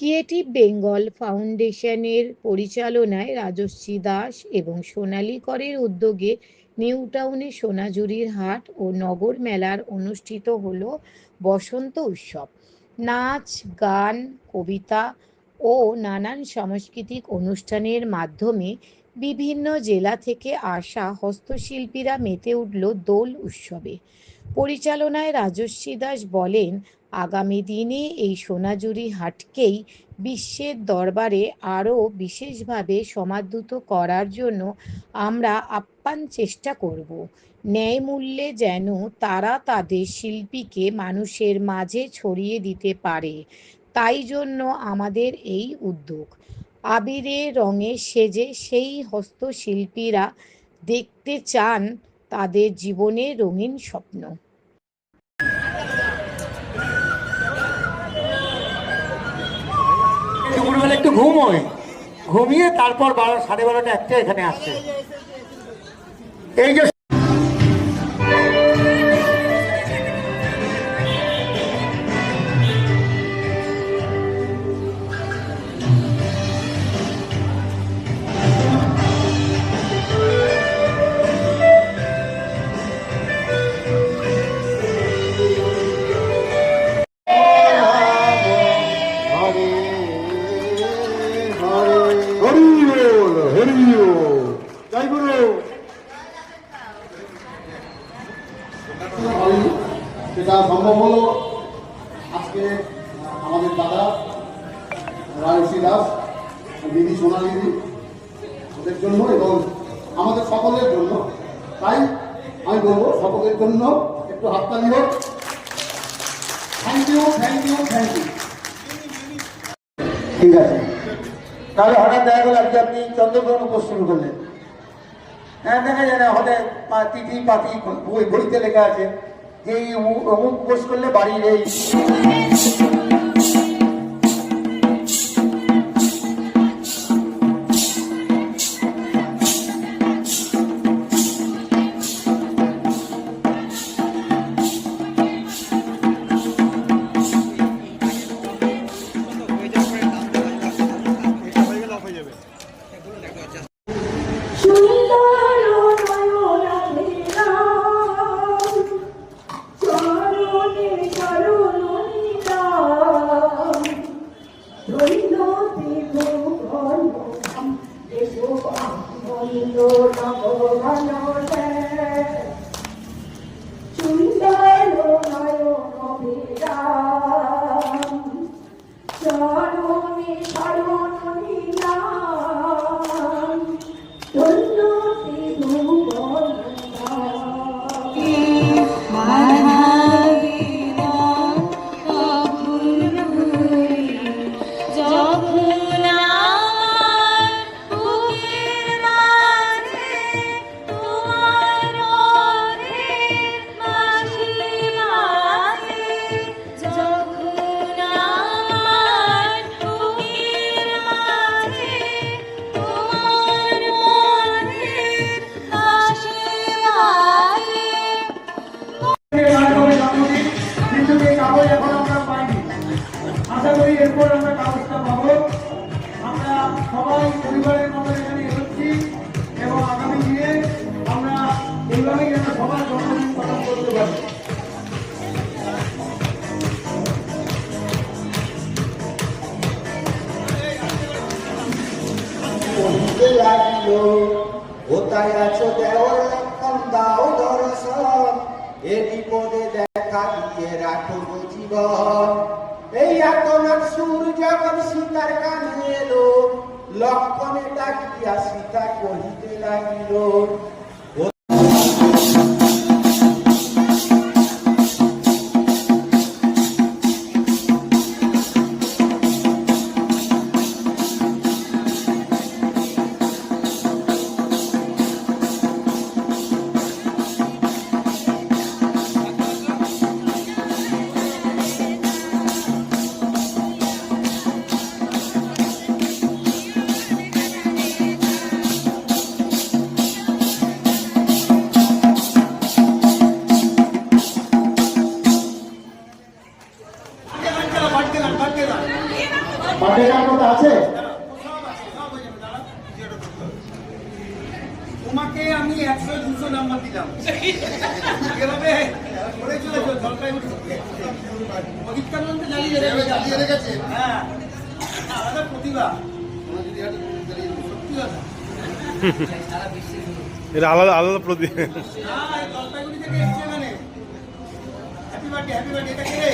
Creative Bengal ফাউন্ডেশনের পরিচালনায় রাজশ্রী দাস এবং সোনালী করের উদ্যোগে নিউ টাউনে সোনাঝুরির হাট ও নগর মেলার অনুষ্ঠিত হলো বসন্ত উৎসব। নাচ, গান, কবিতা ও নানান সাংস্কৃতিক অনুষ্ঠানের মাধ্যমে বিভিন্ন জেলা থেকে আসা হস্তশিল্পীরা মেতে উঠল দোল উৎসবে। পরিচালনায় রাজশ্রী দাস বলেন, আগামী দিনে এই সোনাঝুরি হাটকেই বিশ্বের দরবারে আরও বিশেষভাবে সমাদৃত করার জন্য আমরা আপ্রাণ চেষ্টা করব। ন্যায় মূল্যে যেন তারা তাদের শিল্পীকে মানুষের মাঝে ছড়িয়ে দিতে পারে, তাই জন্য আমাদের এই উদ্যোগ। আবিরে রঙে সেজে সেই হস্তশিল্পীরা দেখতে চান তাদের জীবনের রঙিন স্বপ্ন। দুপুরবেলা একটু ঘুমোয়, ঘুমিয়ে তারপর 12, 12:30, 1টা এখানে আসছে। এই যে সেটা সম্ভব হলো আজকে আমাদের দাদা রাজশ্রী দাস, দিদি সোনালী দিদি, ওদের জন্য এবং আমাদের সকলের জন্য। তাই আমি বলবো সকলের জন্য একটু হাততালি হোক। Thank you, thank you, thank you. ঠিক আছে, তাহলে হঠাৎ দেখা গেল আজকে আপনি চন্দ্রগ্রহণ উপোস শুরু করলেন। হ্যাঁ, দেখা যায় না হঠাৎ তিথি পাতি বইতে লেখা আছে যে এই অমুক উপোস করলে বাড়ির এই এরপর আমরা কাগজটা পাবো। আমরা সবাই পরিবারের মতো এখানে এসেছি এবং আগামী দিনে আমরা এইভাবেই যেন সবার জন্মদিন পালন করতে পারি। কোথায় আছো দেওয়ার লক্ষণ দাও দর্শন, এ বিপদে দেখা দিয়ে রাখো জীবন। এই আতনার সুর যখন সীতার কানে এলো, লক্ষণে ডাকিয়া সীতা কহিতে লাগিল, পাটের গান কথা আছে? তোমাকে আমি 100-200 নাম্বার দিলাম, এভাবে করে চলেছো জলপাইগুড়ি অধিকানন্দ জ্বালিয়ে রেখেছে। হ্যাঁ, আলাদা প্রতিভা, সত্যি কথা। এটা আলাদা আলাদা প্রতি জলপাইগুড়ি থেকে এসছে মানে হ্যাপি বার্থডে এটা কে?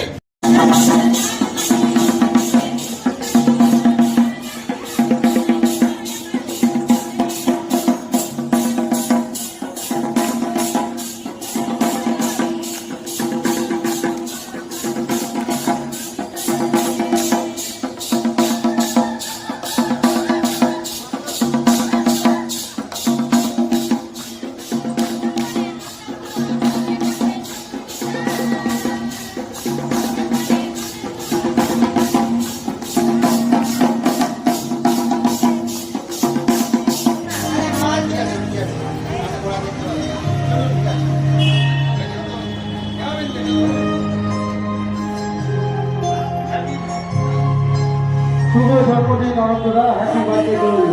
শুভ জন্মদিন Anantara, happy birthday to you.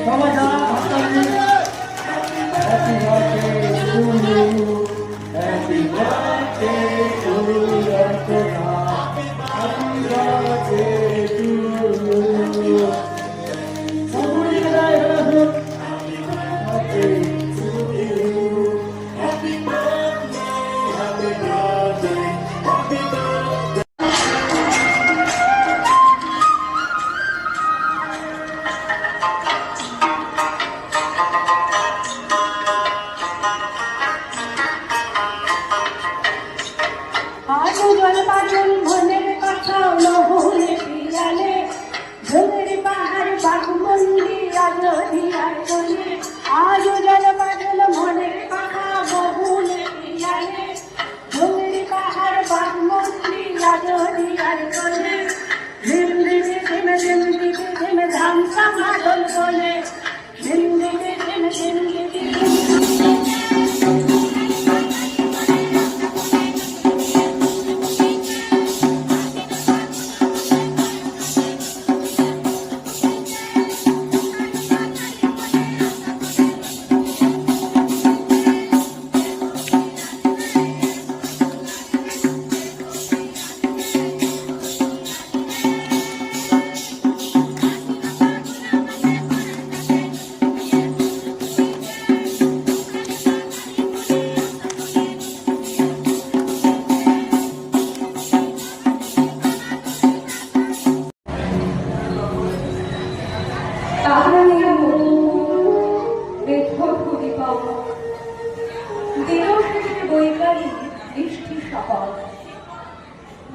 সবাই জানান হাততালি। Happy birthday to you, happy birthday to Anantara, happy birthday to you. সবাই গায় রাখুন birthday to you, happy birthday, happy birthday, happy birthday. আজও জল পাগল মনের কথা নহলে পিয়ালে, ঝোলের পাহাড় বাঘমন্ডি আলো দিয়ার কোলে। আজও জল পাগল মনের কথা বহুলে পিয়ালে, ঝোলের পাহাড় বাঘমন্ডি আলো দিয়ার কোলে। ঝিম ঝিমে ঝিমে ঝিম ঝিমে ঝিমে ধামসা মাদল বলে, ঝিম ঝিমে ঝিমে ঝিম ঝিমে।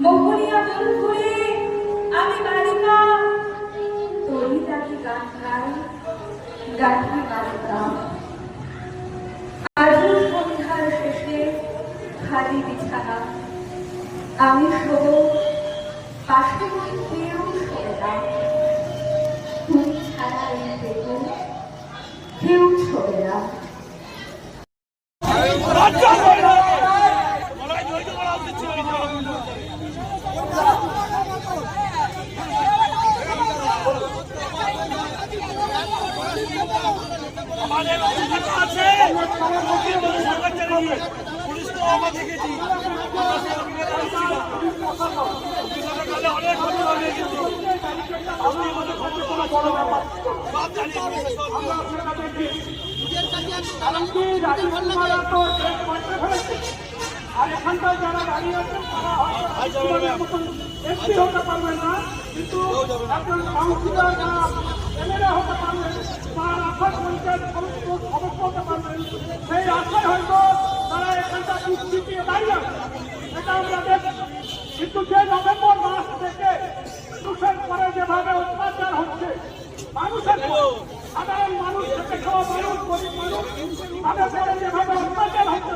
মোহনিয়া মন করে আমি বালিকা, তরি তাকে গান গাই গাঠি বালিকা। আজও সন্ধ্যার শেষে খালি বিছানা, আমি শোব পাশে বসে কেউ শোবে না। তুমি ছাড়া এই দেবো কেউ শোবে না। পুলিশ তো আমার দেখেছি অনেক ক্ষতি হবে, কিন্তু আপনি আমাদের ক্ষতি কোনো বড় ব্যাপার সব আর এখানটায় যারা দাঁড়িয়ে আছেন তারা এমপি হতে পারবেন না, কিন্তু একজন কাউন্সিলর বা এমএলএ হতে পারবেন বা আশার পঞ্চায়েত সদস্য হতে পারবেন। সেই আশায় হয়তো তারা এখানটা পিছিয়ে দাঁড়িয়ে আছে, এটা আমরা দেখি। কিন্তু যে নভেম্বর মাস থেকে মানুষের পরে যেভাবে অত্যাচার হচ্ছে, মানুষের সাধারণ মানুষ থেকে খাওয়া মানুষ, গরিব মানুষ, তাদের পরে যেভাবে অত্যাচার হচ্ছে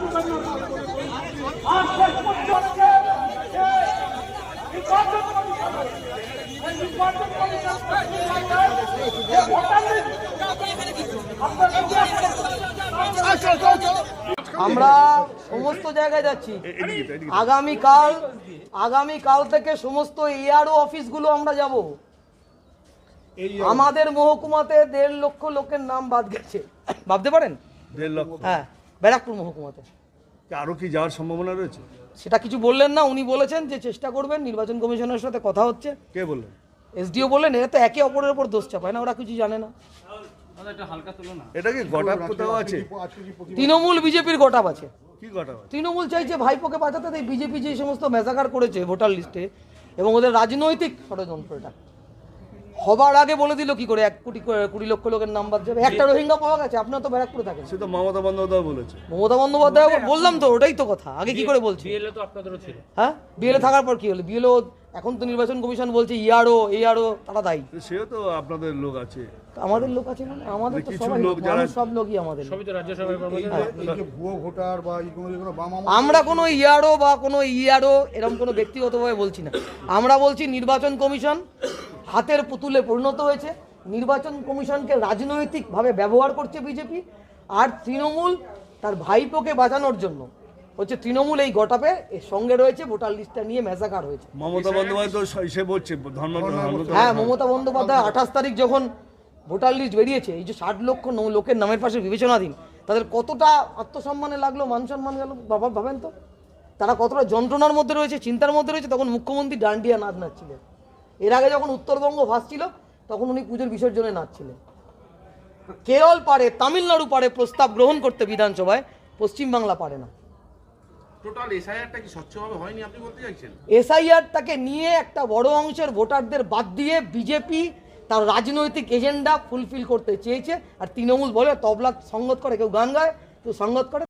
আর শেষ পর্যন্ত আমরা সমস্ত জায়গায় যাচ্ছি। আগামীকাল থেকে সমস্ত এআরও অফিসগুলো আমরা যাব। আমাদের মহকুমাতে 1.5 লক্ষ লোকের নাম বাদ গেছে, ভাবতে পারেন? 1.5 লক্ষ। হ্যাঁ, ব্যারাকপুর মহকুমাতে। আরো কি যাওয়ার সম্ভাবনা রয়েছে? সেটা কিছু বললেন না, উনি বলেছেন যে চেষ্টা করবেন, নির্বাচন কমিশনের সাথে কথা হচ্ছে। কে বললেন? এসডিও বললেন, এরা তো একে অপরের উপর দোষ চাপায় না, ওরা কিছু জানে না। এটা কি গটাপ কোথাও আছে? তৃণমূল বিজেপির গোটাপ আছে। কি গটাপ আছে? তৃণমূল চাইছে ভাইপোকে বাঁচাতে, তাই বিজেপি যে সমস্ত মেসাকার করেছে ভোটার লিস্টে, এবং ওদের রাজনৈতিক ষড়যন্ত্র এটা হবার আগে বলে দিল কি করে 1 কোটি 20 লক্ষ লোকের নাম বাদ যাবে। একটা রোহিঙ্গা পাওয়া গেছে, আপনার তো ব্যারাকপুরে থাকেন। সে তো মমতা বন্দ্যোপাধ্যায় বলেছে। মমতা বন্দ্যোপাধ্যায় বললাম তো, ওটাই তো কথা। আগে কি করে বলছি? বিএলএ তো আপনাদেরও ছিল। হ্যাঁ, বিএলএ থাকার পর কি হলো? বিএলও এখন তো নির্বাচন কমিশন বলছে ইয়ারও তারা দায়ী। সেও তো আপনাদের লোক আছে। আমাদের লোক আছে মানে আমাদের তো কিছু সবাই লোক যারা- সব লোকই আমাদের লোক। সবই তো রাজ্যসভায় ভুয়ো ভোটার বা এগুলো বাম আমরা কোনো ইয়ারও বা কোনো এরকম কোনো ব্যক্তিগতভাবে বলছি না। আমরা বলছি নির্বাচন কমিশন হাতের পুতুলে পরিণত হয়েছে, নির্বাচন কমিশনকে রাজনৈতিকভাবে ব্যবহার করছে বিজেপি, আর তৃণমূল তার ভাইপোকে বাঁচানোর জন্য হচ্ছে তৃণমূল এই গটাপে এর সঙ্গে রয়েছে, ভোটার লিস্টটা নিয়ে মেসাকার হয়েছে। মমতা বন্দ্যোপাধ্যায় তো সে বলছে হ্যাঁ, মমতা বন্দ্যোপাধ্যায় 28 তারিখ যখন ভোটার লিস্ট বেরিয়েছে, এই যে 60 লক্ষ লোকের নামের পাশে বিবেচনাধীন, তাদের কতটা আত্মসম্মানে লাগলো, মান সম্মান গেল ভাবেন তো। তারা কতটা যন্ত্রণার মধ্যে রয়েছে, চিন্তার মধ্যে রয়েছে। তখন মুখ্যমন্ত্রী ডান্ডিয়া নাচ নাচছিলেন। এর আগে যখন উত্তরবঙ্গ ভাসছিল তখন উনি পুজোর বিসর্জনে নাচছিলেন। কেরল পারে, তামিলনাড়ু পারে প্রস্তাব গ্রহণ করতে বিধানসভায়, পশ্চিমবাংলা পারে না। টোটাল এসআইআরটা কি স্বচ্ছভাবে হয়নি আপনি বলতে চাইছেন? এসআইআরটাকে নিয়ে একটা বড় অংশের ভোটারদের বাদ দিয়ে বিজেপি তার রাজনৈতিক এজেন্ডা ফুলফিল করতে চেয়েছে, আর তৃণমূল বলে তবলা সঙ্গত করে, কেউ গান গায়, কেউ সঙ্গত করে।